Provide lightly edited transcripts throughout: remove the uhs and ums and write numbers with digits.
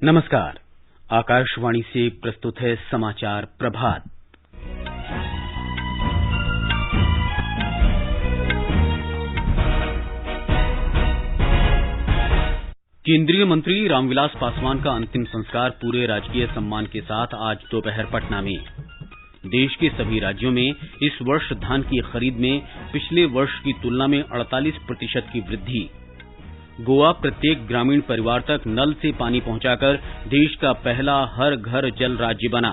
नमस्कार। आकाशवाणी से प्रस्तुत है समाचार प्रभात। केंद्रीय मंत्री रामविलास पासवान का अंतिम संस्कार पूरे राजकीय सम्मान के साथ आज दोपहर पटना में। देश के सभी राज्यों में इस वर्ष धान की खरीद में पिछले वर्ष की तुलना में 48% की वृद्धि। गोवा प्रत्येक ग्रामीण परिवार तक नल से पानी पहुंचाकर देश का पहला हर घर जल राज्य बना।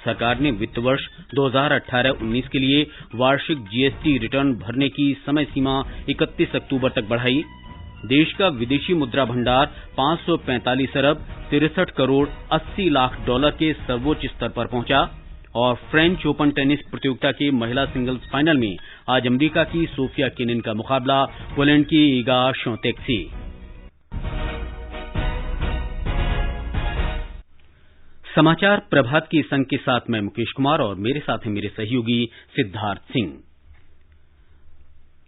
सरकार ने वित्त वर्ष 2018-19 के लिए वार्षिक जीएसटी रिटर्न भरने की समय सीमा 31 अक्टूबर तक बढ़ाई। देश का विदेशी मुद्रा भंडार 545 अरब 63 करोड़ 80 लाख डॉलर के सर्वोच्च स्तर पर पहुंचा। और फ्रेंच ओपन टेनिस प्रतियोगिता के महिला सिंगल्स फाइनल में आज अमेरिका की सोफिया केनिन का मुकाबला पोलैंड की इगा श्योंतेक से। समाचार प्रभात की संग के साथ मैं मुकेश कुमार और मेरे साथ हैं मेरे सहयोगी सिद्धार्थ सिंह।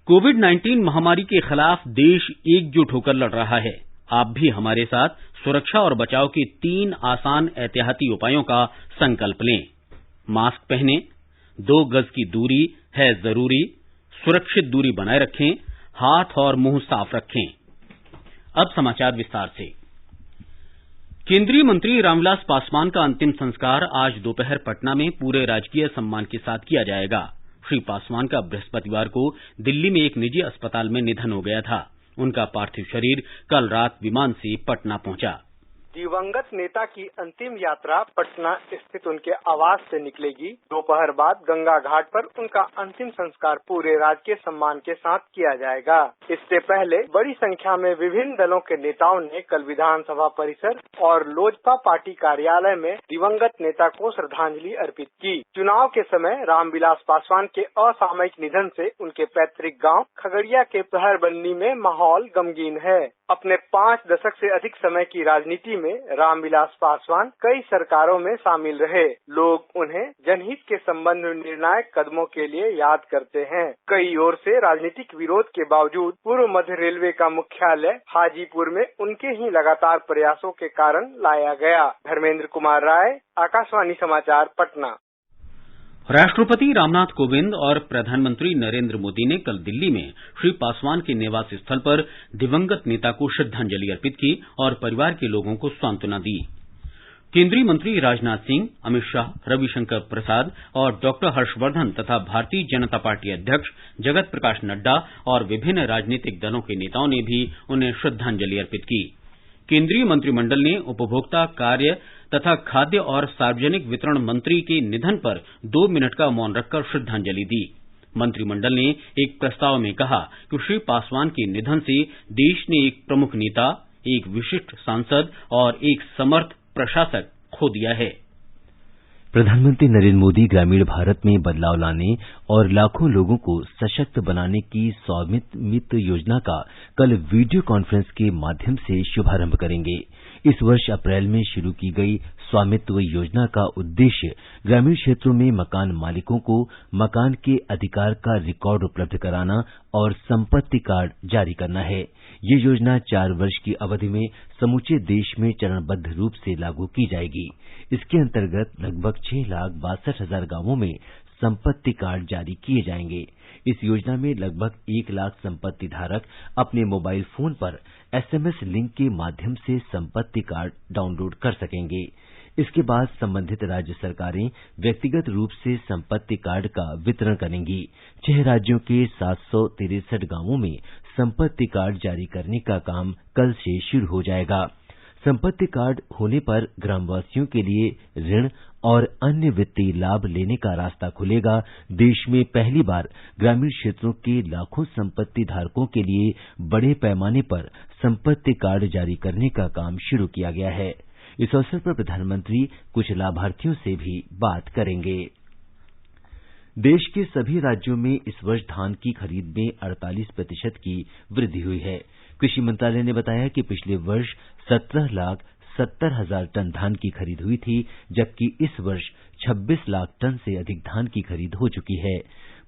कोविड-19 महामारी के खिलाफ देश एकजुट होकर लड़ रहा है। आप भी हमारे साथ सुरक्षा और बचाव के 3 आसान एहतियाती उपायों का संकल्प लें। मास्क पहनें, 2 गज की दूरी है जरूरी, सुरक्षित दूरी बनाए रखें, हाथ और मुंह साफ रखें। अब समाचार विस्तार से। केंद्रीय मंत्री रामविलास पासवान का अंतिम संस्कार आज दोपहर पटना में पूरे राजकीय सम्मान के साथ किया जाएगा। श्री पासवान का बृहस्पतिवार को दिल्ली में एक निजी अस्पताल में निधन हो गया था। उनका पार्थिव शरीर कल रात विमान से पटना पहुंचा। दिवंगत नेता की अंतिम यात्रा पटना स्थित उनके आवास से निकलेगी। दोपहर बाद गंगा घाट पर उनका अंतिम संस्कार पूरे राजकीय सम्मान के साथ किया जाएगा। इससे पहले बड़ी संख्या में विभिन्न दलों के नेताओं ने कल विधानसभा परिसर और लोजपा पार्टी कार्यालय में दिवंगत नेता को श्रद्धांजलि अर्पित की। चुनाव के समय रामविलास पासवान के असामयिक निधन से उनके पैतृक गाँव खगड़िया के पहरबन्नी में माहौल गमगीन है। अपने 5 दशक से अधिक समय की राजनीति में रामविलास पासवान कई सरकारों में शामिल रहे। लोग उन्हें जनहित के संबंध में निर्णायक कदमों के लिए याद करते हैं। कई ओर से राजनीतिक विरोध के बावजूद पूर्व मध्य रेलवे का मुख्यालय हाजीपुर में उनके ही लगातार प्रयासों के कारण लाया गया। धर्मेंद्र कुमार राय, आकाशवाणी समाचार, पटना। राष्ट्रपति रामनाथ कोविंद और प्रधानमंत्री नरेंद्र मोदी ने कल दिल्ली में श्री पासवान के निवास स्थल पर दिवंगत नेता को श्रद्धांजलि अर्पित की और परिवार के लोगों को सांत्वना दी। केंद्रीय मंत्री राजनाथ सिंह, अमित शाह, रविशंकर प्रसाद और डॉक्टर हर्षवर्धन तथा भारतीय जनता पार्टी अध्यक्ष जगत प्रकाश नड्डा और विभिन्न राजनीतिक दलों के नेताओं ने भी उन्हें श्रद्धांजलि अर्पित की। केंद्रीय मंत्रिमंडल ने उपभोक्ता कार्य तथा खाद्य और सार्वजनिक वितरण मंत्री के निधन पर 2 मिनट का मौन रखकर श्रद्धांजलि दी। मंत्रिमंडल ने एक प्रस्ताव में कहा कि श्री पासवान के निधन से देश ने एक प्रमुख नेता, एक विशिष्ट सांसद और एक समर्थ प्रशासक खो दिया है। प्रधानमंत्री नरेंद्र मोदी ग्रामीण भारत में बदलाव लाने और लाखों लोगों को सशक्त बनाने की स्वामित्व योजना का कल वीडियो कॉन्फ्रेंस के माध्यम से शुभारंभ करेंगे। इस वर्ष अप्रैल में शुरू की गई स्वामित्व योजना का उद्देश्य ग्रामीण क्षेत्रों में मकान मालिकों को मकान के अधिकार का रिकॉर्ड उपलब्ध कराना और संपत्ति कार्ड जारी करना है। ये योजना 4 वर्ष की अवधि में समूचे देश में चरणबद्ध रूप से लागू की जाएगी। इसके अंतर्गत लगभग 6,62,000 गांवों में संपत्ति कार्ड जारी किए जाएंगे। इस योजना में लगभग 1 लाख संपत्ति धारक अपने मोबाइल फोन पर SMS लिंक के माध्यम से संपत्ति कार्ड डाउनलोड कर सकेंगे। इसके बाद संबंधित राज्य सरकारें व्यक्तिगत रूप से संपत्ति कार्ड का वितरण करेंगी। 6 राज्यों के 763 गांवों में संपत्ति कार्ड जारी करने का काम कल से शुरू हो जाएगा। संपत्ति कार्ड होने पर ग्रामवासियों के लिए ऋण और अन्य वित्तीय लाभ लेने का रास्ता खुलेगा। देश में पहली बार ग्रामीण क्षेत्रों के लाखों संपत्ति धारकों के लिए बड़े पैमाने पर संपत्ति कार्ड जारी करने का काम शुरू किया गया है। इस अवसर पर प्रधानमंत्री कुछ लाभार्थियों से भी बात करेंगे। देश के सभी राज्यों में इस वर्ष धान की खरीद में 48% की वृद्धि हुई है। कृषि मंत्रालय ने बताया कि पिछले वर्ष 17,70,000 टन धान की खरीद हुई थी, जबकि इस वर्ष 26 लाख टन से अधिक धान की खरीद हो चुकी है।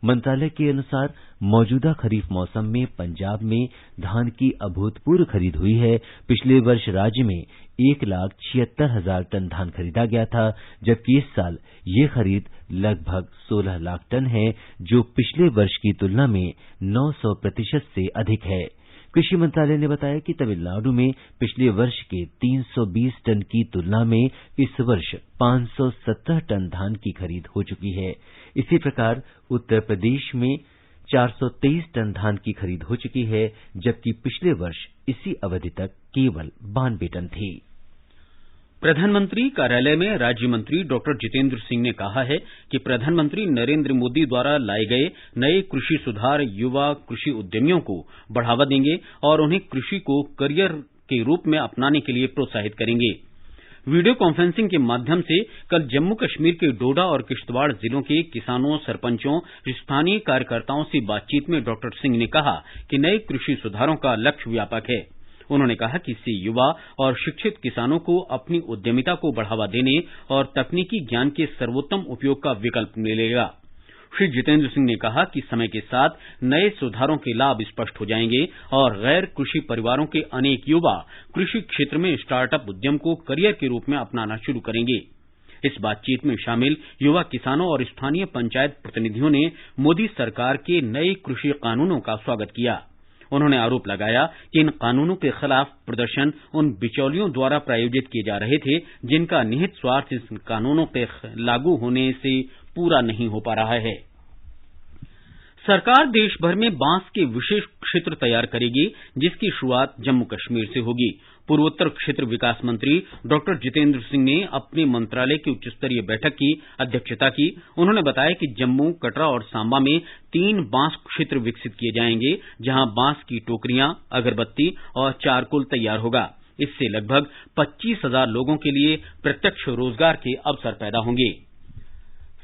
मंत्रालय के अनुसार मौजूदा खरीफ मौसम में पंजाब में धान की अभूतपूर्व खरीद हुई है। पिछले वर्ष राज्य में 1,76,000 टन धान खरीदा गया था, जबकि इस साल ये खरीद लगभग 16 लाख टन है, जो पिछले वर्ष की तुलना में 900% से अधिक है। कृषि मंत्रालय ने बताया कि तमिलनाडु में पिछले वर्ष के 320 टन की तुलना में इस वर्ष 517 टन धान की खरीद हो चुकी है। इसी प्रकार उत्तर प्रदेश में 423 टन धान की खरीद हो चुकी है, जबकि पिछले वर्ष इसी अवधि तक केवल 92 टन थी। प्रधानमंत्री कार्यालय में राज्य मंत्री डॉक्टर जितेंद्र सिंह ने कहा है कि प्रधानमंत्री नरेंद्र मोदी द्वारा लाए गए नए कृषि सुधार युवा कृषि उद्यमियों को बढ़ावा देंगे और उन्हें कृषि को करियर के रूप में अपनाने के लिए प्रोत्साहित करेंगे। वीडियो कॉन्फ्रेंसिंग के माध्यम से कल जम्मू कश्मीर के डोडा और किश्तवाड़ जिलों के किसानों, सरपंचों, स्थानीय कार्यकर्ताओं से बातचीत में डॉक्टर सिंह ने कहा कि नए कृषि सुधारों का लक्ष्य व्यापक है। उन्होंने कहा कि इससे युवा और शिक्षित किसानों को अपनी उद्यमिता को बढ़ावा देने और तकनीकी ज्ञान के सर्वोत्तम उपयोग का विकल्प मिलेगा। श्री जितेंद्र सिंह ने कहा कि समय के साथ नए सुधारों के लाभ स्पष्ट हो जाएंगे और गैर कृषि परिवारों के अनेक युवा कृषि क्षेत्र में स्टार्टअप उद्यम को करियर के रूप में अपनाना शुरू करेंगे। इस बातचीत में शामिल युवा किसानों और स्थानीय पंचायत प्रतिनिधियों ने मोदी सरकार के नए कृषि कानूनों का स्वागत किया। उन्होंने आरोप लगाया कि इन कानूनों के खिलाफ प्रदर्शन उन बिचौलियों द्वारा प्रायोजित किए जा रहे थे, जिनका निहित स्वार्थ इन कानूनों के लागू होने से पूरा नहीं हो पा रहा है। सरकार देश भर में बांस के विशेष क्षेत्र तैयार करेगी, जिसकी शुरुआत जम्मू कश्मीर से होगी। पूर्वोत्तर क्षेत्र विकास मंत्री डॉक्टर जितेंद्र सिंह ने अपने मंत्रालय की उच्चस्तरीय बैठक की अध्यक्षता की। उन्होंने बताया कि जम्मू, कटरा और सांबा में 3 बांस क्षेत्र विकसित किए जाएंगे, जहां बांस की टोकरियां, अगरबत्ती और चारकोल तैयार होगा। इससे लगभग 25,000 लोगों के लिए प्रत्यक्ष रोजगार के अवसर पैदा होंगे।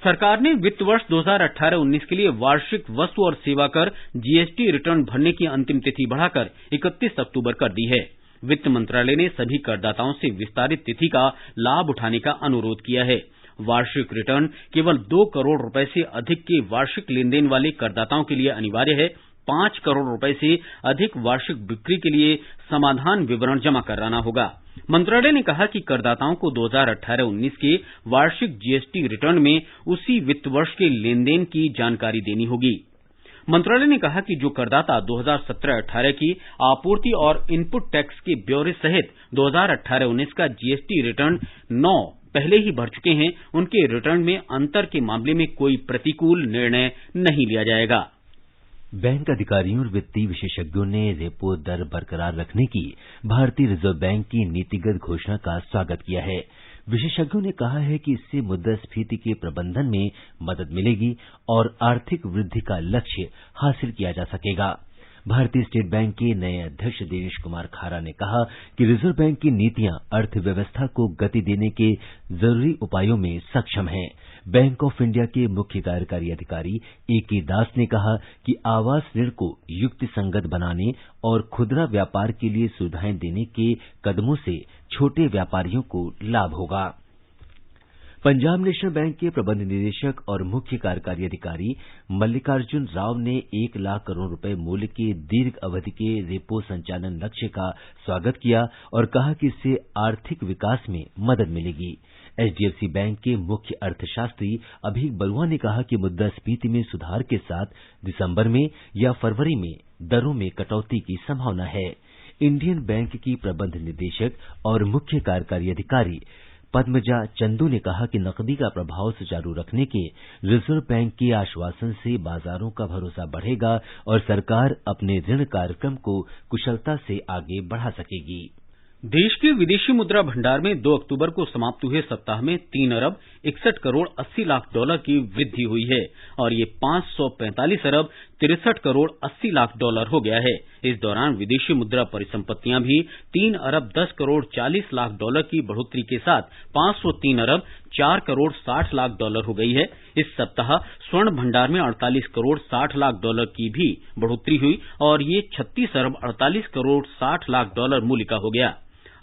सरकार ने वित्त वर्ष 2018-19 के लिए वार्षिक वस्तु और सेवा कर जीएसटी रिटर्न भरने की अंतिम तिथि बढ़ाकर 31 अक्टूबर कर दी है। वित्त मंत्रालय ने सभी करदाताओं से विस्तारित तिथि का लाभ उठाने का अनुरोध किया है। वार्षिक रिटर्न केवल 2 करोड़ रुपए से अधिक के वार्षिक लेनदेन वाले करदाताओं के लिए अनिवार्य है। 5 करोड़ रुपए से अधिक वार्षिक बिक्री के लिए समाधान विवरण जमा कराना होगा। मंत्रालय ने कहा कि करदाताओं को 2018-19 के वार्षिक जीएसटी रिटर्न में उसी वित्त वर्ष के लेनदेन की जानकारी देनी होगी। मंत्रालय ने कहा कि जो करदाता 2017-18 की आपूर्ति और इनपुट टैक्स के ब्यौरे सहित 2018-19 का जीएसटी रिटर्न 9 पहले ही भर चुके हैं, उनके रिटर्न में अंतर के मामले में कोई प्रतिकूल निर्णय नहीं लिया जाएगा। बैंक अधिकारियों और वित्तीय विशेषज्ञों ने रेपो दर बरकरार रखने की भारतीय रिजर्व बैंक की नीतिगत घोषणा का स्वागत किया है। विशेषज्ञों ने कहा है कि इससे मुद्रास्फीति के प्रबंधन में मदद मिलेगी और आर्थिक वृद्धि का लक्ष्य हासिल किया जा सकेगा। भारतीय स्टेट बैंक के नए अध्यक्ष दिनेश कुमार खारा ने कहा कि रिजर्व बैंक की नीतियां अर्थव्यवस्था को गति देने के जरूरी उपायों में सक्षम हैं। बैंक ऑफ इंडिया के मुख्य कार्यकारी अधिकारी एके दास ने कहा कि आवास ऋण को युक्तिसंगत बनाने और खुदरा व्यापार के लिए सुविधाएं देने के कदमों से छोटे व्यापारियों को लाभ होगा। पंजाब नेशनल बैंक के प्रबंध निदेशक और मुख्य कार्यकारी अधिकारी मल्लिकार्जुन राव ने 1 लाख करोड़ रुपए मूल्य के दीर्घ अवधि के रेपो संचालन लक्ष्य का स्वागत किया और कहा कि इससे आर्थिक विकास में मदद मिलेगी। एचडीएफसी बैंक के मुख्य अर्थशास्त्री अभीक बरुआ ने कहा कि मुद्रास्फीति में सुधार के साथ दिसंबर में या फरवरी में दरों में कटौती की संभावना है। इंडियन बैंक की प्रबंध निदेशक और मुख्य कार्यकारी अधिकारी पद्मजा चंदू ने कहा कि नकदी का प्रभाव सुचारू रखने के रिजर्व बैंक के आश्वासन से बाजारों का भरोसा बढ़ेगा और सरकार अपने ऋण कार्यक्रम को कुशलता से आगे बढ़ा सकेगी। देश के विदेशी मुद्रा भंडार में 2 अक्टूबर को समाप्त हुए सप्ताह में 3 अरब 61 करोड़ 80 लाख डॉलर की वृद्धि हुई है और ये 545 अरब 63 करोड़ 80 लाख डॉलर हो गया है। इस दौरान विदेशी मुद्रा परिसंपत्तियां भी 3 अरब 10 करोड़ 40 लाख डॉलर की बढ़ोतरी के साथ 503 अरब 4 करोड़ 60 लाख डॉलर हो गई है। इस सप्ताह स्वर्ण भंडार में 48 करोड़ 60 लाख डॉलर की भी बढ़ोतरी हुई और ये 36 अरब 48 करोड़ 60 लाख डॉलर मूल्य का हो गया।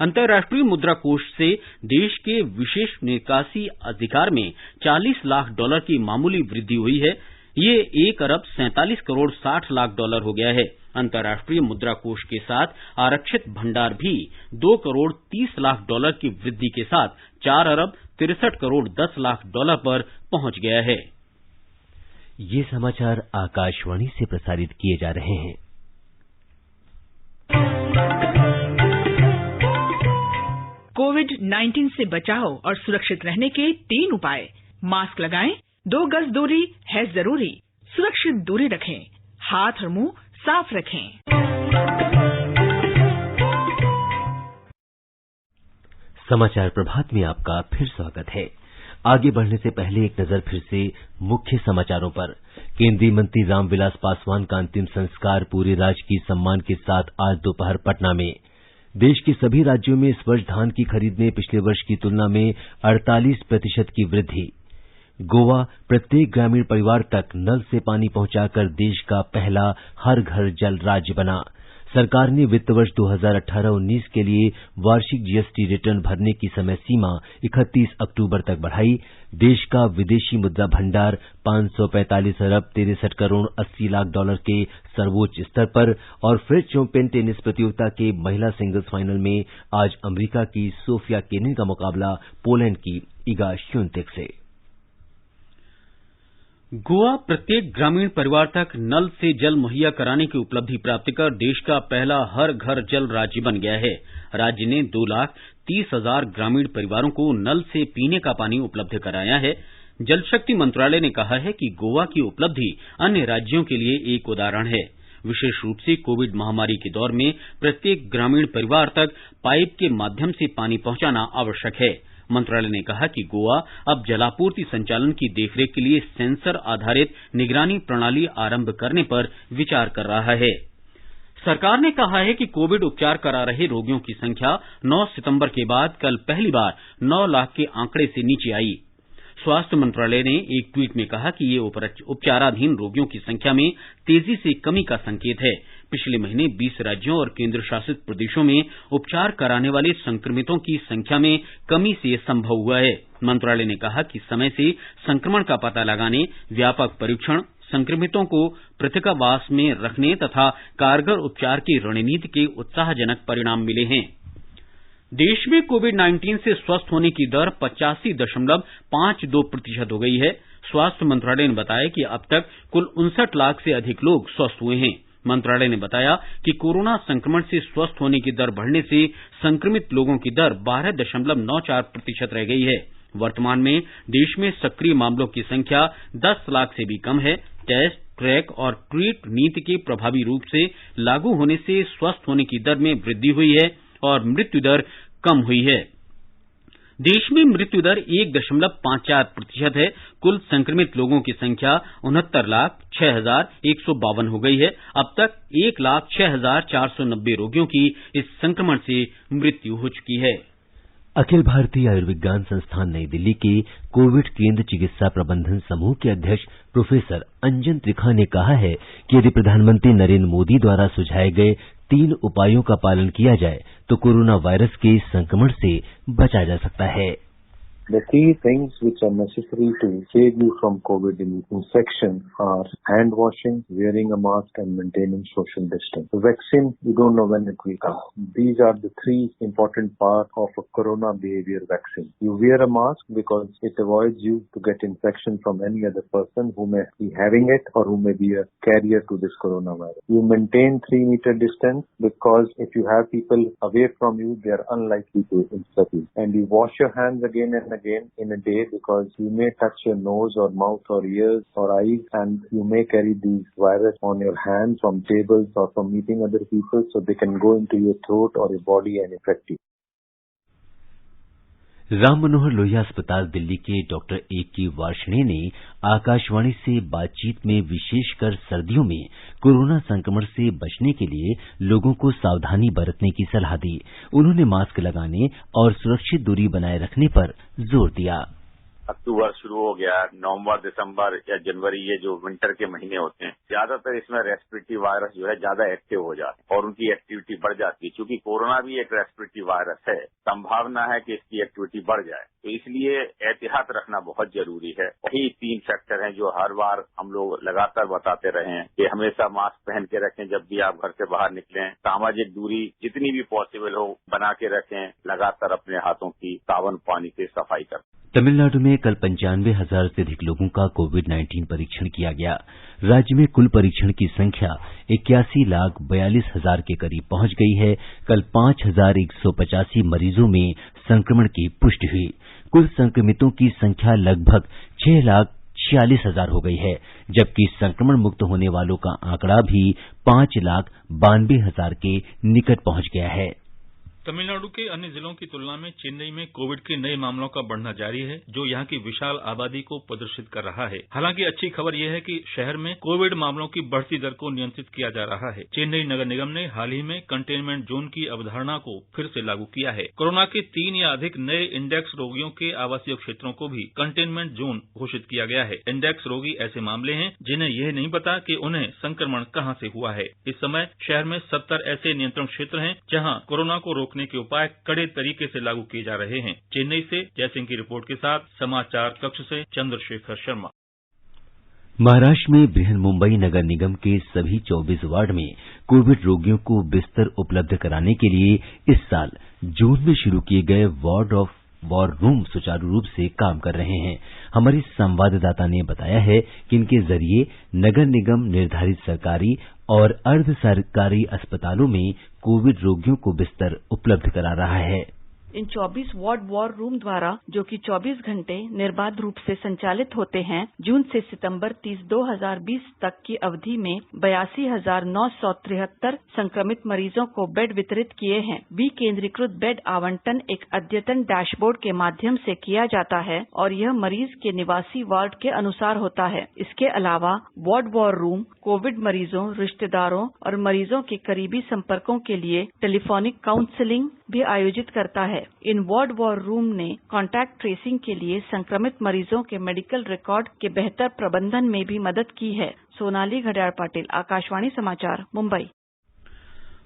अंतर्राष्ट्रीय मुद्रा कोष से देश के विशेष निकासी अधिकार में 40 लाख डॉलर की मामूली वृद्धि हुई है। ये 1 अरब 47 करोड़ 60 लाख डॉलर हो गया है। अंतर्राष्ट्रीय मुद्रा कोष के साथ आरक्षित भंडार भी 2 करोड़ 30 लाख डॉलर की वृद्धि के साथ 4 अरब 63 करोड़ 10 लाख डॉलर पर पहुंच गया है। ये समाचार आकाशवाणी से प्रसारित किए जा रहे हैं। कोविड-19 से बचाव और सुरक्षित रहने के 3 उपाय। मास्क लगाएं, 2 गज दूरी है जरूरी, सुरक्षित दूरी रखें, हाथ और मुंह साफ रखें। समाचार प्रभात में आपका फिर स्वागत है। आगे बढ़ने से पहले एक नजर फिर से मुख्य समाचारों पर। केंद्रीय मंत्री रामविलास पासवान का अंतिम संस्कार पूरे राजकीय सम्मान के साथ आज दोपहर पटना में। देश के सभी राज्यों में इस वर्ष धान की खरीद में पिछले वर्ष की तुलना में 48% की वृद्धि। गोवा प्रत्येक ग्रामीण परिवार तक नल से पानी पहुंचाकर देश का पहला हर घर जल राज्य बना। सरकार ने वित्त वर्ष 2018-19 के लिए वार्षिक जीएसटी रिटर्न भरने की समय सीमा 31 अक्टूबर तक बढ़ाई। देश का विदेशी मुद्रा भंडार 545 अरब 63 करोड़ 80 लाख डॉलर के सर्वोच्च स्तर पर। और फ्रेंच ओपन टेनिस प्रतियोगिता के महिला सिंगल्स फाइनल में आज अमेरिका की सोफिया केनिन का मुकाबला पोलैंड की इगा श्विएंटेक से। गोवा प्रत्येक ग्रामीण परिवार तक नल से जल मुहैया कराने की उपलब्धि प्राप्त कर देश का पहला हर घर जल राज्य बन गया है। राज्य ने 2,30,000 ग्रामीण परिवारों को नल से पीने का पानी उपलब्ध कराया है। जल शक्ति मंत्रालय ने कहा है कि गोवा की उपलब्धि अन्य राज्यों के लिए एक उदाहरण है। विशेष रूप से कोविड महामारी के दौर में प्रत्येक ग्रामीण परिवार तक पाइप के माध्यम से पानी पहुंचाना आवश्यक है। मंत्रालय ने कहा कि गोवा अब जलापूर्ति संचालन की देखरेख के लिए सेंसर आधारित निगरानी प्रणाली आरंभ करने पर विचार कर रहा है। सरकार ने कहा है कि कोविड उपचार करा रहे रोगियों की संख्या 9 सितंबर के बाद कल पहली बार 9 लाख के आंकड़े से नीचे आई। स्वास्थ्य मंत्रालय ने एक ट्वीट में कहा कि ये उपचाराधीन रोगियों की संख्या में तेजी से कमी का संकेत है। पिछले महीने 20 राज्यों और केंद्र शासित प्रदेशों में उपचार कराने वाले संक्रमितों की संख्या में कमी से यह संभव हुआ है। मंत्रालय ने कहा कि समय से संक्रमण का पता लगाने, व्यापक परीक्षण, संक्रमितों को पृथकावास में रखने तथा कारगर उपचार की रणनीति के उत्साहजनक परिणाम मिले हैं। देश में कोविड-19 से स्वस्थ होने की दर 85.52% हो गई है। स्वास्थ्य मंत्रालय ने बताया कि अब तक कुल 59 लाख से अधिक लोग स्वस्थ हुए हैं। मंत्रालय ने बताया कि कोरोना संक्रमण से स्वस्थ होने की दर बढ़ने से संक्रमित लोगों की दर 12.94% रह गई है। वर्तमान में देश में सक्रिय मामलों की संख्या 10 लाख से भी कम है। टेस्ट, ट्रैक और ट्रीट नीति के प्रभावी रूप से लागू होने से स्वस्थ होने की दर में वृद्धि हुई है और मृत्यु दर कम हुई है। देश में मृत्यु दर 1.54% है। कुल संक्रमित लोगों की संख्या 69,06,152 हो गई है। अब तक 1,06,490 रोगियों की इस संक्रमण से मृत्यु हो चुकी है। अखिल भारतीय आयुर्विज्ञान संस्थान नई दिल्ली के कोविड केंद्र चिकित्सा प्रबंधन समूह के अध्यक्ष प्रोफेसर अंजन त्रिखा ने कहा है कि यदि प्रधानमंत्री नरेंद्र मोदी द्वारा सुझाए गए 3 उपायों का पालन किया जाए तो कोरोना वायरस के संक्रमण से बचा जा सकता है। The key things which are necessary to save you from COVID infection are hand washing, wearing a mask and maintaining social distance. The vaccine, you don't know when it will come. These are the 3 important parts of a corona behavior vaccine. You wear a mask because it avoids you to get infection from any other person who may be having it or who may be a carrier to this coronavirus. You maintain 3-meter distance because if you have people away from you, they are unlikely to infect you. And you wash your hands again and again in a day because you may touch your nose or mouth or ears or eyes and you may carry these virus on your hands from tables or from meeting other people, so they can go into your throat or your body and infect you. Ram Manohar Lohia अस्पताल दिल्ली के doctor A.K. Varshney ने आकाशवाणी से बातचीत में विशेषकर सर्दियों में corona संक्रमण से बचने के लिए लोगों को सावधानी बरतने की सलाह दी। उन्होंने मास्क लगाने और सुरक्षित दूरी बनाए रखने पर जोर दिया। अक्टूबर शुरू हो गया, नवंबर, दिसंबर या जनवरी, ये जो विंटर के महीने होते हैं, ज्यादातर इसमें रेस्पिरेटरी वायरस जो है ज्यादा एक्टिव हो जाते हैं और उनकी एक्टिविटी बढ़ जाती है। क्योंकि कोरोना भी एक रेस्पिरेटरी वायरस है, संभावना है कि इसकी एक्टिविटी बढ़ जाए, तो इसलिए एहतियात रखना बहुत जरूरी है। वही 3 फैक्टर हैं जो हर बार हम लोग लगातार बताते रहे हैं कि हमेशा मास्क पहन के रखें जब भी आप घर से बाहर निकलें, सामाजिक दूरी जितनी भी पॉसिबल हो बना के रखें, लगातार अपने हाथों की साबुन पानी से सफाई करें। तमिलनाडु में कल 95,000 से अधिक लोगों का कोविड-19 परीक्षण किया गया। राज्य में कुल परीक्षण की संख्या 81,42,000 के करीब पहुंच गई है। कल 5,185 मरीजों में संक्रमण की पुष्टि हुई। कुल संक्रमितों की संख्या लगभग 6,46,000 हो गई है, जबकि संक्रमण मुक्त होने वालों का आंकड़ा भी 5,92,000 के निकट पहुंच गया है। तमिलनाडु के अन्य जिलों की तुलना में चेन्नई में कोविड के नए मामलों का बढ़ना जारी है, जो यहां की विशाल आबादी को प्रदर्शित कर रहा है। हालांकि अच्छी खबर यह है कि शहर में कोविड मामलों की बढ़ती दर को नियंत्रित किया जा रहा है। चेन्नई नगर निगम ने हाल ही में कंटेनमेंट जोन की अवधारणा को फिर से लागू किया है। कोरोना के 3 या अधिक नए इंडेक्स रोगियों के आवासीय क्षेत्रों को भी कंटेनमेंट जोन घोषित किया गया है। इंडेक्स रोगी ऐसे मामले हैं जिन्हें यह नहीं पता कि उन्हें संक्रमण कहां से हुआ है। इस समय शहर में 70 ऐसे नियंत्रण क्षेत्र हैं जहां कोरोना को रोकने के उपाय कड़े तरीके से लागू किए जा रहे हैं। चेन्नई से जयसिंह की रिपोर्ट के साथ समाचार कक्ष से चंद्रशेखर शर्मा। महाराष्ट्र में बृहन्मुंबई नगर निगम के सभी 24 वार्ड में कोविड रोगियों को बिस्तर उपलब्ध कराने के लिए इस साल जून में शुरू किए गए वार्ड ऑफ वॉर रूम सुचारू रूप से काम कर रहे हैं। हमारे संवाददाता ने बताया है कि इनके जरिए नगर निगम निर्धारित सरकारी और अर्ध सरकारी अस्पतालों में कोविड रोगियों को बिस्तर उपलब्ध करा रहा है। इन 24 वार्ड वॉर रूम द्वारा, जो कि 24 घंटे निर्बाध रूप से संचालित होते हैं, जून से सितंबर 30, 2020 तक की अवधि में 82,973 संक्रमित मरीजों को बेड वितरित किए हैं। विकेंद्रीकृत बेड आवंटन एक अद्यतन डैशबोर्ड के माध्यम से किया जाता है और यह मरीज के निवासी वार्ड के अनुसार होता है। इसके अलावा वार्ड वॉर रूम कोविड मरीजों, रिश्तेदारों और मरीजों के करीबी संपर्कों के लिए टेलीफोनिक काउंसलिंग भी आयोजित करता है। इन वार्ड वॉर रूम ने कॉन्टैक्ट ट्रेसिंग के लिए संक्रमित मरीजों के मेडिकल रिकॉर्ड के बेहतर प्रबंधन में भी मदद की है। सोनाली घड़ियाल पाटिल, आकाशवाणी समाचार, मुंबई।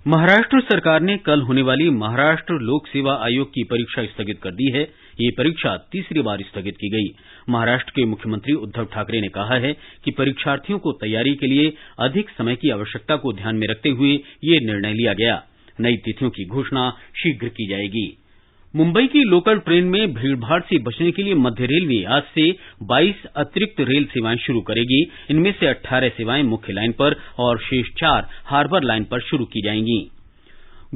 महाराष्ट्र सरकार ने कल होने वाली महाराष्ट्र लोक सेवा आयोग की परीक्षा स्थगित कर दी है। ये परीक्षा तीसरी बार स्थगित की गई। महाराष्ट्र के मुख्यमंत्री उद्धव ठाकरे ने कहा है कि परीक्षार्थियों को तैयारी के लिए अधिक समय की आवश्यकता को ध्यान में रखते हुए ये निर्णय लिया गया। नई तिथियों की घोषणा शीघ्र की जाएगी। मुंबई की लोकल ट्रेन में भीड़भाड़ से बचने के लिए मध्य रेलवे आज से 22 अतिरिक्त रेल सेवाएं शुरू करेगी। इनमें से 18 सेवाएं मुख्य लाइन पर और शेष 4 हार्बर लाइन पर शुरू की जाएंगी।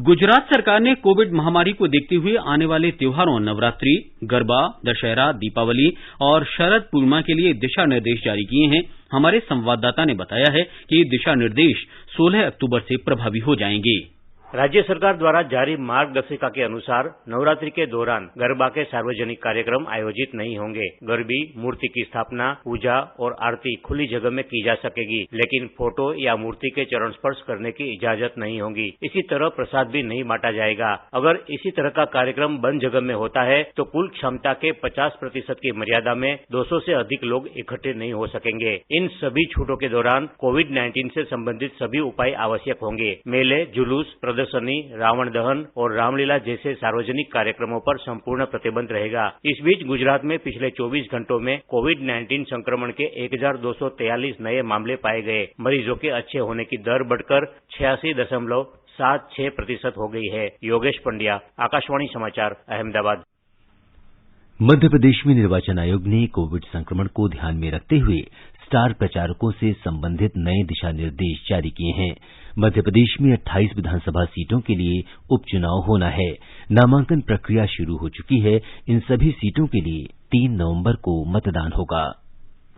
गुजरात सरकार ने कोविड महामारी को देखते हुए आने वाले त्योहारों नवरात्रि, गरबा, दशहरा, दीपावली और शरद पूर्णिमा के लिए दिशा निर्देश जारी किए हैं। हमारे संवाददाता ने बताया है कि ये दिशा निर्देश 16 अक्टूबर से प्रभावी हो जाएंगे। राज्य सरकार द्वारा जारी मार्गदर्शिका के अनुसार नवरात्रि के दौरान गरबा के सार्वजनिक कार्यक्रम आयोजित नहीं होंगे। गरबी, मूर्ति की स्थापना, पूजा और आरती खुली जगह में की जा सकेगी, लेकिन फोटो या मूर्ति के चरण स्पर्श करने की इजाजत नहीं होगी। इसी तरह प्रसाद भी नहीं बांटा जाएगा। अगर इसी तरह का कार्यक्रम बंद जगह में होता है तो कुल क्षमता के 50% की मर्यादा में 200 से अधिक लोग इकट्ठे नहीं हो सकेंगे। इन सभी छूटों के दौरान कोविड-19 से संबंधित सभी उपाय आवश्यक होंगे। मेले, जुलूस, प्रदर्शनी, रावण दहन और रामलीला जैसे सार्वजनिक कार्यक्रमों पर संपूर्ण प्रतिबंध रहेगा। इस बीच गुजरात में पिछले 24 घंटों में कोविड-19 संक्रमण के 1,243 नए मामले पाए गए। मरीजों के अच्छे होने की दर बढ़कर 86.76% हो गई है। योगेश पंड्या, आकाशवाणी समाचार, अहमदाबाद। मध्य प्रदेश में निर्वाचन आयोग ने कोविड संक्रमण को ध्यान में रखते हुए स्टार प्रचारकों से संबंधित नए दिशा निर्देश जारी किए हैं। मध्य प्रदेश में 28 विधानसभा सीटों के लिए उपचुनाव होना है। नामांकन प्रक्रिया शुरू हो चुकी है। इन सभी सीटों के लिए 3 नवंबर को मतदान होगा।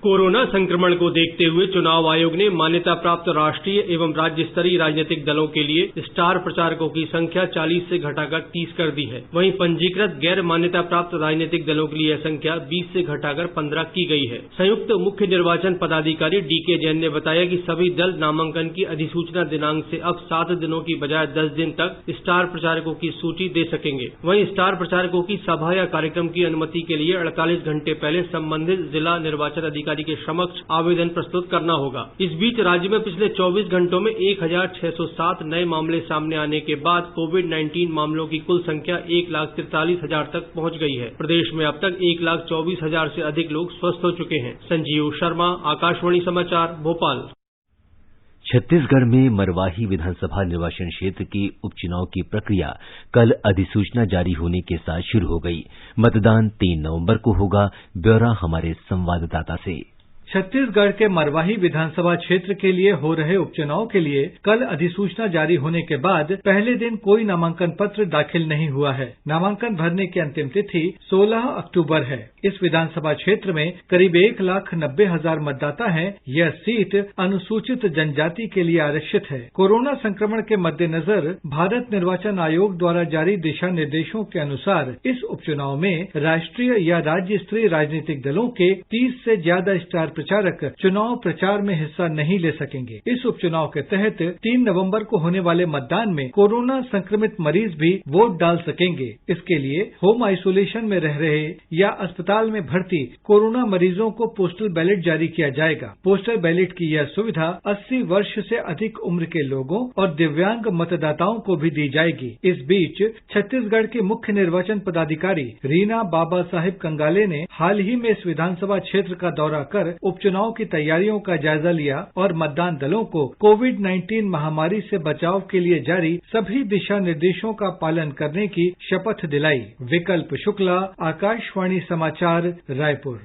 कोरोना संक्रमण को देखते हुए चुनाव आयोग ने मान्यता प्राप्त राष्ट्रीय एवं राज्य स्तरीय राजनीतिक दलों के लिए स्टार प्रचारकों की संख्या 40 से घटाकर 30 कर दी है। वहीं पंजीकृत गैर मान्यता प्राप्त राजनीतिक दलों के लिए यह संख्या 20 से घटाकर 15 की गई है। संयुक्त मुख्य निर्वाचन पदाधिकारी DK जैन ने बताया कि सभी दल नामांकन की अधिसूचना दिनांक से अब 7 दिनों की बजाय 10 दिन तक स्टार प्रचारकों की सूची दे सकेंगे। वहीं स्टार प्रचारकों की सभा या कार्यक्रम की अनुमति के लिए 48 घंटे पहले संबंधित जिला निर्वाचन अधिकारी के समक्ष आवेदन प्रस्तुत करना होगा। इस बीच राज्य में पिछले 24 घंटों में 1607 नए मामले सामने आने के बाद कोविड-19 मामलों की कुल संख्या 1,43,000 तक पहुंच गई है। प्रदेश में अब तक 1,24,000 से अधिक लोग स्वस्थ हो चुके हैं। संजीव शर्मा, आकाशवाणी समाचार, भोपाल। छत्तीसगढ़ में मरवाही विधानसभा निर्वाचन क्षेत्र के उपचुनाव की प्रक्रिया कल अधिसूचना जारी होने के साथ शुरू हो गई। मतदान 3 नवंबर को होगा। ब्यौरा हमारे संवाददाता से। छत्तीसगढ़ के मरवाही विधानसभा क्षेत्र के लिए हो रहे उपचुनाव के लिए कल अधिसूचना जारी होने के बाद पहले दिन कोई नामांकन पत्र दाखिल नहीं हुआ है। नामांकन भरने की अंतिम तिथि 16 अक्टूबर है। इस विधानसभा क्षेत्र में करीब 1,90,000 मतदाता हैं। यह सीट अनुसूचित जनजाति के लिए आरक्षित है। कोरोना संक्रमण के मद्देनजर भारत निर्वाचन आयोग द्वारा जारी दिशा निर्देशों के अनुसार इस उपचुनाव में राष्ट्रीय या राज्य स्तरीय राजनीतिक दलों के 30 से ज्यादा स्टार प्रचारक चुनाव प्रचार में हिस्सा नहीं ले सकेंगे। इस उपचुनाव के तहत 3 नवंबर को होने वाले मतदान में कोरोना संक्रमित मरीज भी वोट डाल सकेंगे। इसके लिए होम आइसोलेशन में रह रहे या अस्पताल में भर्ती कोरोना मरीजों को पोस्टल बैलेट जारी किया जाएगा। पोस्टल बैलेट की यह सुविधा 80 वर्ष से अधिक उम्र के लोगों और दिव्यांग मतदाताओं को भी दी जाएगी। इस बीच छत्तीसगढ़ के मुख्य निर्वाचन पदाधिकारी रीना बाबा साहिब कंगाले ने हाल ही में इस विधानसभा क्षेत्र का दौरा कर उपचुनाव की तैयारियों का जायजा लिया और मतदान दलों को कोविड-19 महामारी से बचाव के लिए जारी सभी दिशा निर्देशों का पालन करने की शपथ दिलाई। विकल्प शुक्ला, आकाशवाणी समाचार, रायपुर।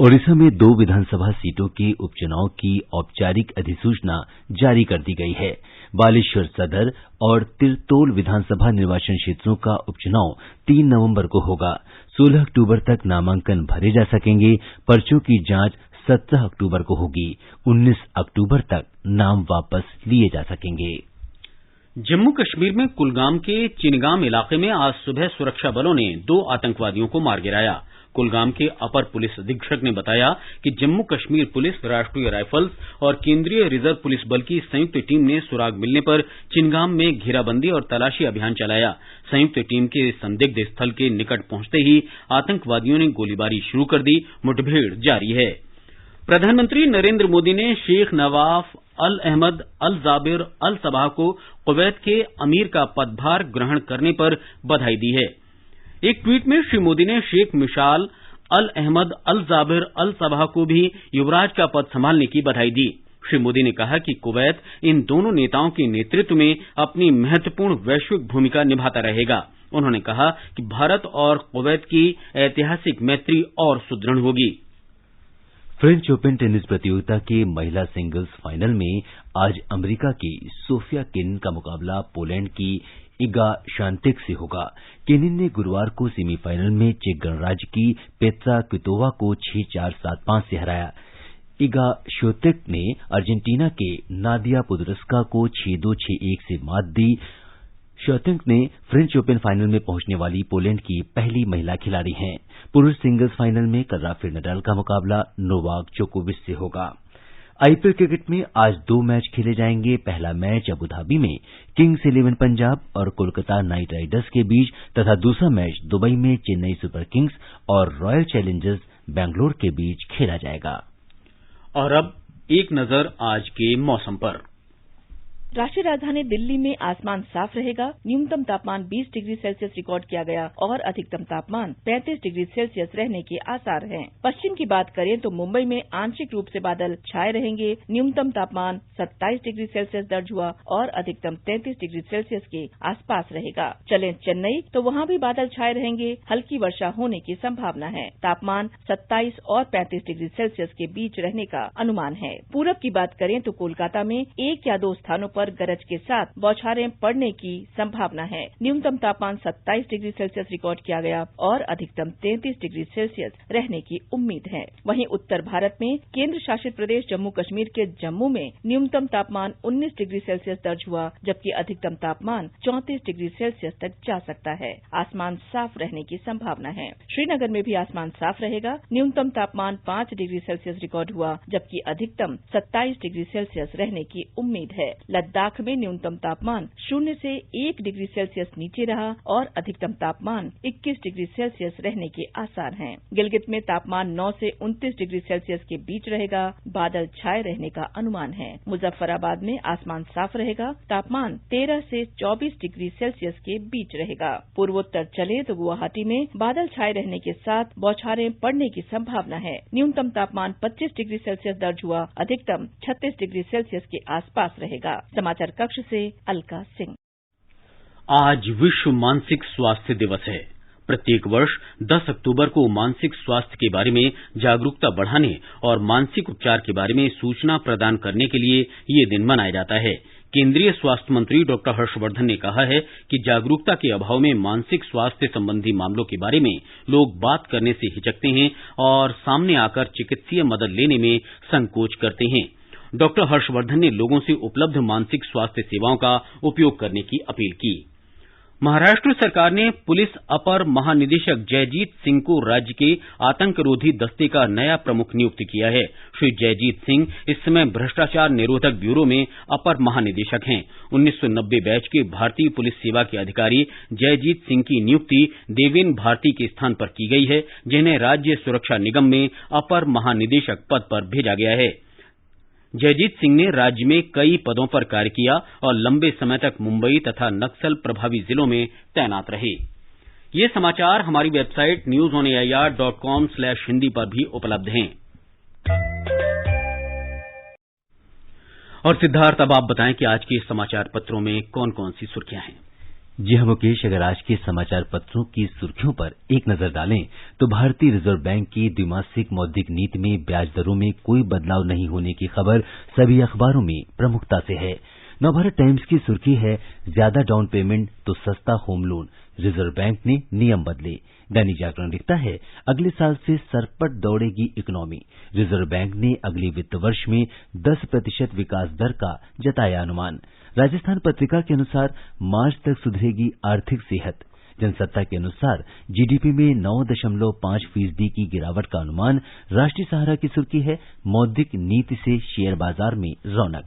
ओडिशा में 2 विधानसभा सीटों के उपचुनाव की औपचारिक अधिसूचना जारी कर दी गई है। बालेश्वर सदर और तिरतोल विधानसभा निर्वाचन क्षेत्रों का उपचुनाव 3 नवंबर को होगा। 16 अक्टूबर तक नामांकन भरे जा सकेंगे। पर्चों की जांच 17 अक्टूबर को होगी। 19 अक्टूबर तक नाम वापस लिए जा सकेंगे। जम्मू कश्मीर में कुलगाम के चिनगाम इलाके में आज सुबह सुरक्षा बलों ने 2 आतंकवादियों को मार गिराया। कुलगाम के अपर पुलिस अधीक्षक ने बताया कि जम्मू कश्मीर पुलिस, राष्ट्रीय राइफल्स और केंद्रीय रिजर्व पुलिस बल की संयुक्त टीम ने सुराग मिलने पर चिनगाम में घेराबंदी और तलाशी अभियान चलाया। संयुक्त टीम के संदिग्ध स्थल के निकट पहुंचते ही आतंकवादियों ने गोलीबारी शुरू कर दी। मुठभेड़ जारी है। प्रधानमंत्री नरेंद्र मोदी ने शेख नवाफ अल अहमद अल जाबिर अल सबाह को कुवैत के अमीर का पदभार ग्रहण करने पर बधाई दी है। एक ट्वीट में श्री मोदी ने शेख मिशाल अल अहमद अल जाबिर अल सबाह को भी युवराज का पद संभालने की बधाई दी। श्री मोदी ने कहा कि कुवैत इन दोनों नेताओं के नेतृत्व में अपनी महत्वपूर्ण वैश्विक भूमिका निभाता रहेगा। उन्होंने कहा कि भारत और कुवैत की ऐतिहासिक मैत्री और सुदृढ़ होगी। फ्रेंच ओपन टेनिस प्रतियोगिता के महिला सिंगल्स फाइनल में आज अमेरिका की सोफिया केनिन का मुकाबला पोलैंड की इगा शांतेक से होगा। केनिन ने गुरुवार को सेमीफाइनल में चेक गणराज्य की पेत्रा क्वितोवा को 6-4, 7-5 से हराया। इगा श्योतेक ने अर्जेंटीना के नादिया पुदरस्का को 6-2, 6-1 से मात दी। श्योतेक ने फ्रेंच ओपन फाइनल में पहुंचने वाली पोलैंड की पहली महिला खिलाड़ी हैं। पुरुष सिंगल्स फाइनल में कल राफेल नडाल का मुकाबला नोवाक जोकोविच से होगा। आईपीएल क्रिकेट में आज 2 मैच खेले जाएंगे। पहला मैच अबुधाबी में किंग्स 11 पंजाब और कोलकाता नाइट राइडर्स के बीच तथा दूसरा मैच दुबई में चेन्नई सुपर किंग्स और रॉयल चैलेंजर्स बैंगलोर के बीच खेला जाएगा। और अब एक नजर आज के मौसम पर। राष्ट्रीय राजधानी दिल्ली में आसमान साफ रहेगा। न्यूनतम तापमान 20 डिग्री सेल्सियस रिकॉर्ड किया गया और अधिकतम तापमान 35 डिग्री सेल्सियस रहने के आसार हैं। पश्चिम की बात करें तो मुंबई में आंशिक रूप से बादल छाए रहेंगे। न्यूनतम तापमान 27 डिग्री सेल्सियस दर्ज हुआ और अधिकतम 33 डिग्री सेल्सियस के आसपास रहेगा। चलें चेन्नई तो वहां भी बादल छाए रहेंगे। हल्की वर्षा होने की संभावना है। तापमान 27 और 35 डिग्री सेल्सियस के बीच रहने का अनुमान है। पूरब की बात करें तो कोलकाता में 1 या 2 स्थानों पर गरज के साथ बौछारें पड़ने की संभावना है। न्यूनतम तापमान 27 डिग्री सेल्सियस रिकॉर्ड किया गया और अधिकतम 33 डिग्री सेल्सियस रहने की उम्मीद है। वहीं उत्तर भारत में केंद्र शासित प्रदेश जम्मू कश्मीर के जम्मू में न्यूनतम तापमान 19 डिग्री सेल्सियस दर्ज हुआ, जबकि अधिकतम तापमान 34 डिग्री सेल्सियस तक जा सकता है। आसमान साफ रहने की संभावना है। श्रीनगर में भी आसमान साफ रहेगा। न्यूनतम तापमान 5 डिग्री सेल्सियस रिकॉर्ड हुआ, जबकि अधिकतम 27 डिग्री सेल्सियस रहने की उम्मीद है। लद्दाख में न्यूनतम तापमान 0 से 1 डिग्री सेल्सियस नीचे रहा और अधिकतम तापमान 21 डिग्री सेल्सियस रहने के आसार हैं। गिलगित में तापमान 9 से 29 डिग्री सेल्सियस के बीच रहेगा। बादल छाए रहने का अनुमान है। मुजफ्फराबाद में आसमान साफ रहेगा। तापमान 13 से 24 डिग्री सेल्सियस के बीच रहेगा। पूर्वोत्तर चले तो गुवाहाटी में बादल छाए रहने के साथ बौछारें पड़ने की संभावना है। न्यूनतम तापमान 25 डिग्री सेल्सियस दर्ज हुआ, अधिकतम 36 डिग्री सेल्सियस के आसपास रहेगा। समाचार कक्ष से अलका सिंह। आज विश्व मानसिक स्वास्थ्य दिवस है। प्रत्येक वर्ष 10 अक्टूबर को मानसिक स्वास्थ्य के बारे में जागरूकता बढ़ाने और मानसिक उपचार के बारे में सूचना प्रदान करने के लिए ये दिन मनाया जाता है। केंद्रीय स्वास्थ्य मंत्री डॉक्टर हर्षवर्धन ने कहा है कि जागरूकता के अभाव में मानसिक स्वास्थ्य संबंधी मामलों के बारे में लोग बात करने से हिचकते हैं और सामने आकर चिकित्सीय मदद लेने में संकोच करते हैं। डॉक्टर हर्षवर्धन ने लोगों से उपलब्ध मानसिक स्वास्थ्य सेवाओं का उपयोग करने की अपील की। महाराष्ट्र सरकार ने पुलिस अपर महानिदेशक जयजीत सिंह को राज्य के आतंकरोधी दस्ते का नया प्रमुख नियुक्त किया है। श्री जयजीत सिंह इस समय भ्रष्टाचार निरोधक ब्यूरो में अपर महानिदेशक हैं। 1990 बैच के भारतीय पुलिस सेवा के अधिकारी जयजीत सिंह की नियुक्ति देवेन भारती के स्थान पर की गई है, जिन्हें राज्य सुरक्षा निगम में अपर महानिदेशक पद पर भेजा गया है। जयजीत सिंह ने राज्य में कई पदों पर कार्य किया और लंबे समय तक मुंबई तथा नक्सल प्रभावी जिलों में तैनात रहे। ये समाचार हमारी वेबसाइट newsonair.com/hindi पर भी उपलब्ध हैं। और सिद्धार्थ, अब आप बताएं कि आज के समाचार पत्रों में कौन कौन सी सुर्खियां हैं। जी हाँ मुकेश, अगर आज के समाचार पत्रों की सुर्खियों पर एक नजर डालें तो भारतीय रिजर्व बैंक की द्विमासिक मौद्रिक नीति में ब्याज दरों में कोई बदलाव नहीं होने की खबर सभी अखबारों में प्रमुखता से है। नवभारत टाइम्स की सुर्खी है, ज्यादा डाउन पेमेंट तो सस्ता होम लोन, रिजर्व बैंक ने नियम बदले। दैनिक जागरण लिखता है, अगले साल से सरपट दौड़ेगी इकोनॉमी, रिजर्व बैंक ने अगले वित्त वर्ष में 10% विकास दर का जताया अनुमान। राजस्थान पत्रिका के अनुसार मार्च तक सुधरेगी आर्थिक सेहत। जनसत्ता के अनुसार जीडीपी में 9.5% की गिरावट का अनुमान। राष्ट्रीय सहारा की सुर्खी है, मौद्रिक नीति से शेयर बाजार में रौनक।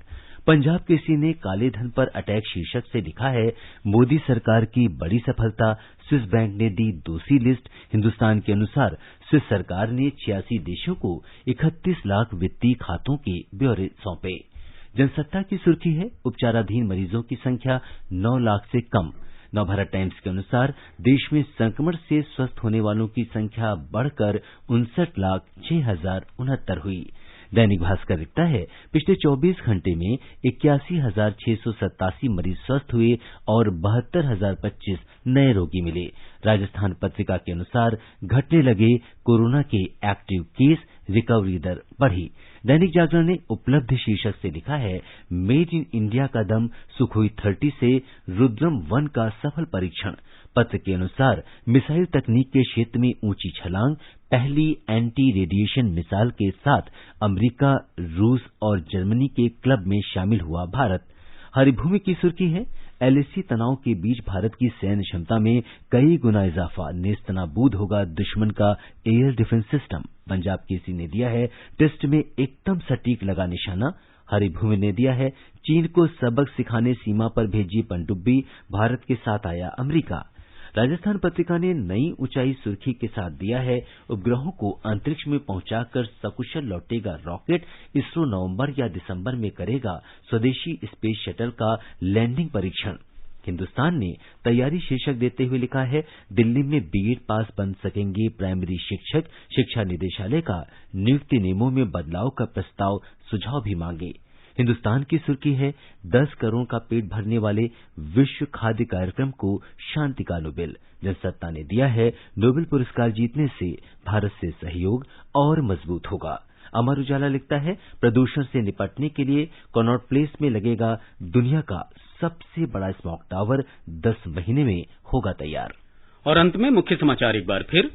पंजाब केसरी ने काले धन पर अटैक शीर्षक से लिखा है, मोदी सरकार की बड़ी सफलता, स्विस बैंक ने दी दूसरी लिस्ट। हिंदुस्तान के अनुसार स्विस सरकार ने 86 देशों को 31 लाख वित्तीय खातों के ब्यौरे सौंपे। जनसत्ता की सुर्खी है, उपचाराधीन मरीजों की संख्या 9 लाख से कम। नवभारत टाइम्स के अनुसार देश में संक्रमण से स्वस्थ होने वालों की संख्या बढ़कर 59,06,069 हुई। दैनिक भास्कर लिखता है, पिछले 24 घंटे में 81,687 मरीज स्वस्थ हुए और 72,025 नए रोगी मिले। राजस्थान पत्रिका के अनुसार घटने लगे कोरोना के एक्टिव केस, रिकवरी दर बढ़ी। दैनिक जागरण ने उपलब्ध शीर्षक से लिखा है, मेड इन इंडिया का दम, सुखोई 30 से रुद्रम 1 का सफल परीक्षण। पत्र के अनुसार मिसाइल तकनीक के क्षेत्र में ऊंची छलांग, पहली एंटी रेडिएशन मिसाइल के साथ अमेरिका, रूस और जर्मनी के क्लब में शामिल हुआ भारत। हरिभूमि की सुर्खी है, एलएसी तनाव के बीच भारत की सैन्य क्षमता में कई गुना इजाफा, नेस्तनाबूद होगा दुश्मन का air defence system. Punjab Kesari ने दिया है, टेस्ट में एकदम सटीक लगा निशाना। हरिभूमि ने दिया है, चीन को सबक सिखाने सीमा पर भेजी पनडुब्बी, भारत के साथ आया अमेरिका। राजस्थान पत्रिका ने नई ऊंचाई सुर्खी के साथ दिया है, उपग्रहों को अंतरिक्ष में पहुंचाकर सकुशल लौटेगा रॉकेट, इसरो नवंबर या दिसंबर में करेगा स्वदेशी स्पेस शटल का लैंडिंग परीक्षण। हिंदुस्तान ने तैयारी शीर्षक देते हुए लिखा है, दिल्ली में बीएड पास बन सकेंगे प्राइमरी शिक्षक, शिक्षा निदेशालय का नियुक्ति नियमों में बदलाव का प्रस्ताव, सुझाव भी मांगे। हिंदुस्तान की सुर्खी है, 10 करोड़ का पेट भरने वाले विश्व खाद्य कार्यक्रम को शांति का नोबेल। जनसत्ता ने दिया है, नोबेल पुरस्कार जीतने से भारत से सहयोग और मजबूत होगा। अमर उजाला लिखता है, प्रदूषण से निपटने के लिए कनॉट प्लेस में लगेगा दुनिया का सबसे बड़ा स्मॉग टावर, 10 महीने में होगा तैयार। और अंत में मुख्य समाचार एक बार फिर।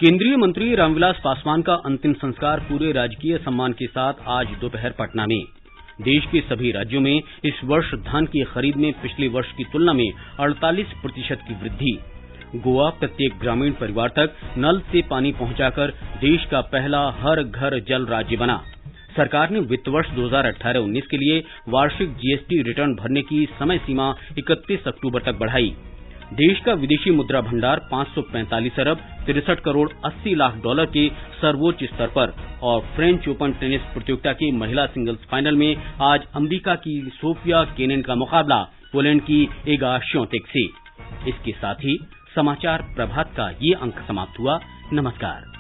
केंद्रीय मंत्री रामविलास पासवान का अंतिम संस्कार पूरे राजकीय सम्मान के साथ आज दोपहर पटना में। देश के सभी राज्यों में इस वर्ष धान की खरीद में पिछले वर्ष की तुलना में 48% की वृद्धि। गोवा प्रत्येक ग्रामीण परिवार तक नल से पानी पहुंचाकर देश का पहला हर घर जल राज्य बना। सरकार ने वित्त वर्ष 2018-19 के लिए वार्षिक जीएसटी रिटर्न भरने की समय सीमा 31 अक्टूबर तक बढ़ाई। देश का विदेशी मुद्रा भंडार 545 अरब 63 करोड़ 80 लाख डॉलर के सर्वोच्च स्तर पर। और फ्रेंच ओपन टेनिस प्रतियोगिता के महिला सिंगल्स फाइनल में आज अमेरिका की सोफिया केनिन का मुकाबला पोलैंड की एगा श्योंटेक से। इसके साथ ही समाचार प्रभात का ये अंक समाप्त हुआ। नमस्कार।